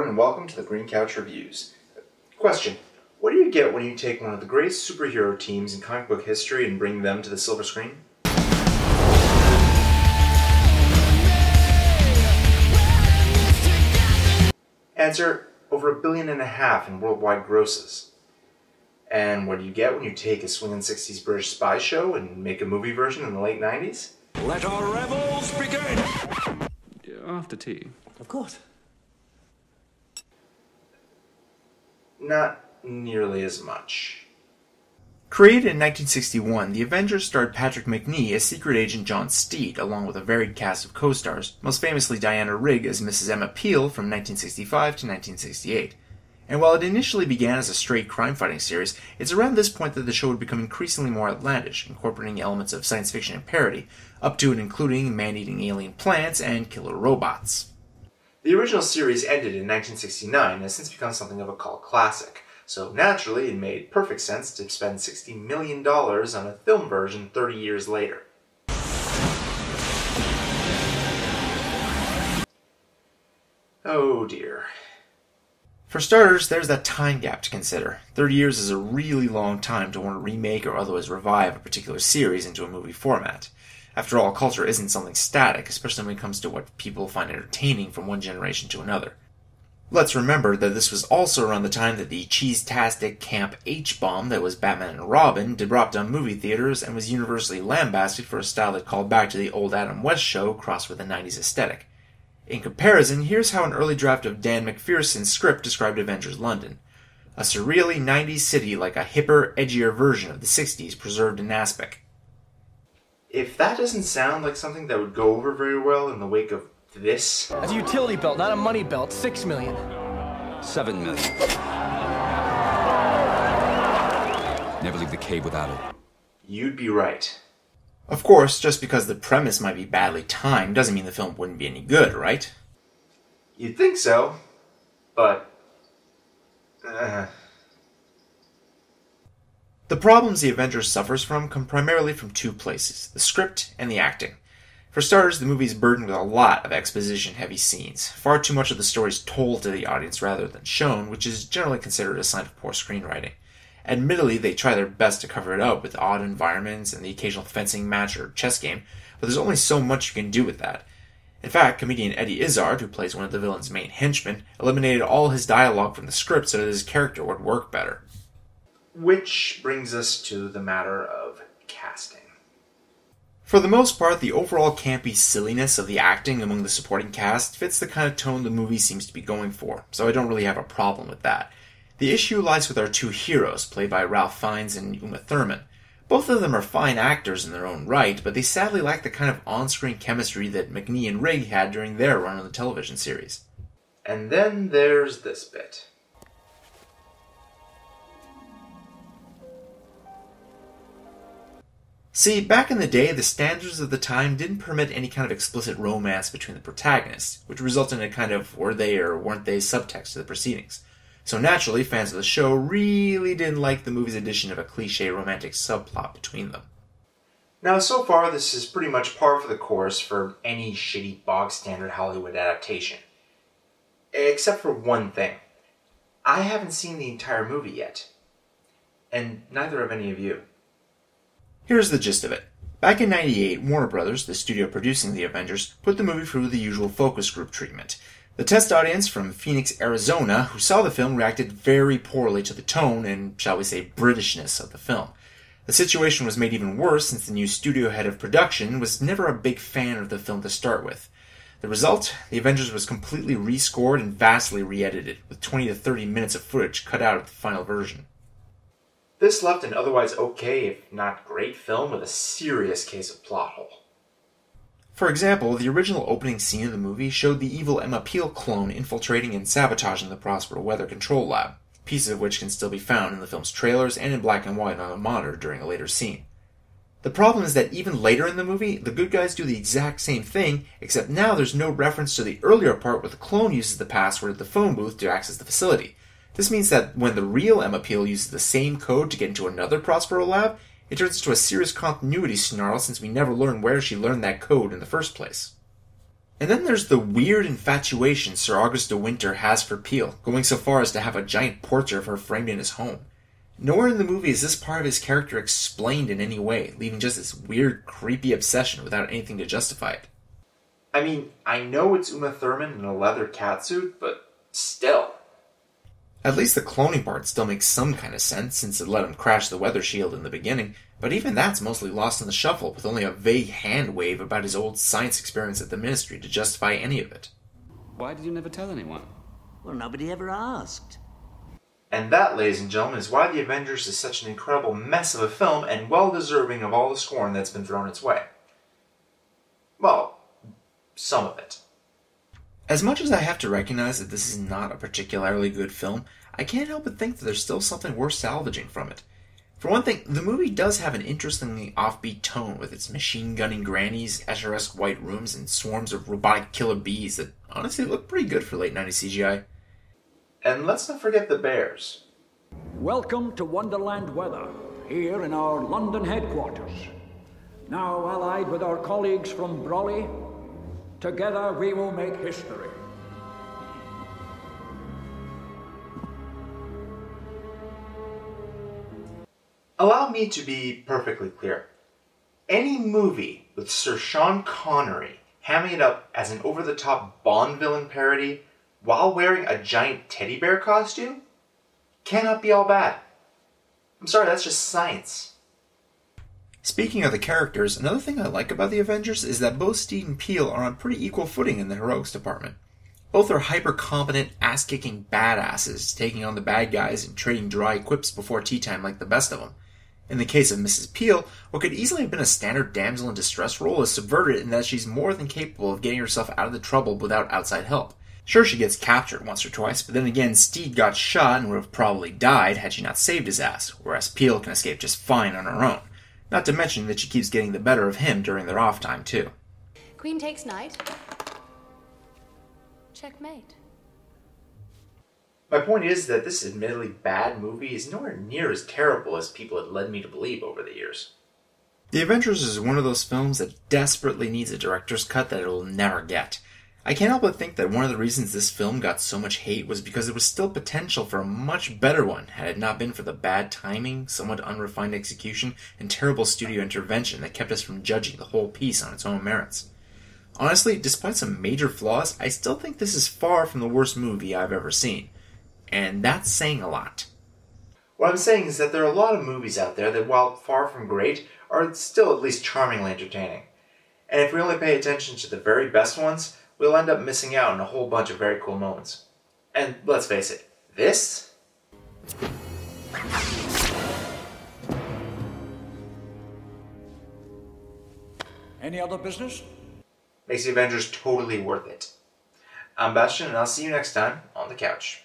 and welcome to the Green Couch Reviews. Question: what do you get when you take one of the greatest superhero teams in comic book history and bring them to the silver screen? Answer: over $1.5 billion in worldwide grosses. And what do you get when you take a swinging 60s British spy show and make a movie version in the late 90s? Let our revels begin! After tea. Of course. Not nearly as much. Created in 1961, the Avengers starred Patrick Macnee as Secret Agent John Steed, along with a varied cast of co-stars, most famously Diana Rigg as Mrs. Emma Peel from 1965 to 1968. And while it initially began as a straight crime-fighting series, it's around this point that the show would become increasingly more outlandish, incorporating elements of science fiction and parody, up to and including man-eating alien plants and killer robots. The original series ended in 1969 and has since become something of a cult classic, so naturally it made perfect sense to spend $60 million on a film version 30 years later. Oh dear. For starters, there's that time gap to consider. 30 years is a really long time to want to remake or otherwise revive a particular series into a movie format. After all, culture isn't something static, especially when it comes to what people find entertaining from one generation to another. Let's remember that this was also around the time that the cheese-tastic camp H-bomb that was Batman and Robin dropped on movie theaters and was universally lambasted for a style that called back to the old Adam West show crossed with a 90s aesthetic. In comparison, here's how an early draft of Dan McPherson's script described Avengers London. A surreally 90s city like a hipper, edgier version of the 60s preserved in aspect. If that doesn't sound like something that would go over very well in the wake of this... That's a utility belt, not a money belt. $6 million. $7 million. Never leave the cave without it. You'd be right. Of course, just because the premise might be badly timed doesn't mean the film wouldn't be any good, right? You'd think so, but... The problems the Avengers suffers from come primarily from two places, the script and the acting. For starters, the movie is burdened with a lot of exposition-heavy scenes. Far too much of the story is told to the audience rather than shown, which is generally considered a sign of poor screenwriting. Admittedly, they try their best to cover it up with odd environments and the occasional fencing match or chess game, but there's only so much you can do with that. In fact, comedian Eddie Izzard, who plays one of the villain's main henchmen, eliminated all his dialogue from the script so that his character would work better. Which brings us to the matter of casting. For the most part, the overall campy silliness of the acting among the supporting cast fits the kind of tone the movie seems to be going for, so I don't really have a problem with that. The issue lies with our two heroes, played by Ralph Fiennes and Uma Thurman. Both of them are fine actors in their own right, but they sadly lack the kind of on-screen chemistry that Macnee and Rigg had during their run on the television series. And then there's this bit. See, back in the day, the standards of the time didn't permit any kind of explicit romance between the protagonists, which resulted in a kind of were they or weren't they subtext to the proceedings. So naturally, fans of the show really didn't like the movie's addition of a cliché romantic subplot between them. Now, so far, this is pretty much par for the course for any shitty bog-standard Hollywood adaptation. Except for one thing. I haven't seen the entire movie yet. And neither have any of you. Here's the gist of it. Back in '98, Warner Brothers, the studio producing The Avengers, put the movie through the usual focus group treatment. The test audience from Phoenix, Arizona, who saw the film reacted very poorly to the tone and, shall we say, Britishness of the film. The situation was made even worse since the new studio head of production was never a big fan of the film to start with. The result? The Avengers was completely rescored and vastly re-edited, with 20 to 30 minutes of footage cut out of the final version. This left an otherwise okay, if not great, film with a serious case of plot hole. For example, the original opening scene of the movie showed the evil Emma Peel clone infiltrating and sabotaging the Prospero Weather Control Lab, pieces of which can still be found in the film's trailers and in black and white on a monitor during a later scene. The problem is that even later in the movie, the good guys do the exact same thing, except now there's no reference to the earlier part where the clone uses the password at the phone booth to access the facility. This means that when the real Emma Peel uses the same code to get into another Prospero lab, it turns into a serious continuity snarl since we never learn where she learned that code in the first place. And then there's the weird infatuation Sir August de Winter has for Peel, going so far as to have a giant portrait of her framed in his home. Nowhere in the movie is this part of his character explained in any way, leaving just this weird, creepy obsession without anything to justify it. I mean, I know it's Uma Thurman in a leather catsuit, but still. At least the cloning part still makes some kind of sense, since it let him crash the weather shield in the beginning, but even that's mostly lost in the shuffle, with only a vague hand wave about his old science experience at the Ministry to justify any of it. Why did you never tell anyone? Well, nobody ever asked. And that, ladies and gentlemen, is why The Avengers is such an incredible mess of a film and well deserving of all the scorn that's been thrown its way. Well, some of it. As much as I have to recognize that this is not a particularly good film, I can't help but think that there's still something worth salvaging from it. For one thing, the movie does have an interestingly offbeat tone with its machine-gunning grannies, Escher-esque white rooms, and swarms of robotic killer bees that honestly look pretty good for late 90s CGI. And let's not forget the bears. Welcome to Wonderland Weather, here in our London headquarters. Now allied with our colleagues from Brawley, together we will make history. Allow me to be perfectly clear. Any movie with Sir Sean Connery hamming it up as an over-the-top Bond villain parody while wearing a giant teddy bear costume cannot be all bad. I'm sorry, that's just science. Speaking of the characters, another thing I like about the Avengers is that both Steed and Peel are on pretty equal footing in the heroics department. Both are hyper-competent, ass-kicking badasses, taking on the bad guys and trading dry quips before tea time like the best of them. In the case of Mrs. Peel, what could easily have been a standard damsel in distress role is subverted in that she's more than capable of getting herself out of the trouble without outside help. Sure, she gets captured once or twice, but then again, Steed got shot and would have probably died had she not saved his ass, whereas Peel can escape just fine on her own. Not to mention that she keeps getting the better of him during their off time, too. Queen takes knight. Checkmate. My point is that this admittedly bad movie is nowhere near as terrible as people had led me to believe over the years. The Avengers is one of those films that desperately needs a director's cut that it will never get. I can't help but think that one of the reasons this film got so much hate was because there was still potential for a much better one had it not been for the bad timing, somewhat unrefined execution, and terrible studio intervention that kept us from judging the whole piece on its own merits. Honestly, despite some major flaws, I still think this is far from the worst movie I've ever seen. And that's saying a lot. What I'm saying is that there are a lot of movies out there that, while far from great, are still at least charmingly entertaining. And if we only pay attention to the very best ones, we'll end up missing out on a whole bunch of very cool moments. And let's face it, this? Any other business? Makes the Avengers totally worth it. I'm Bastian, and I'll see you next time on the couch.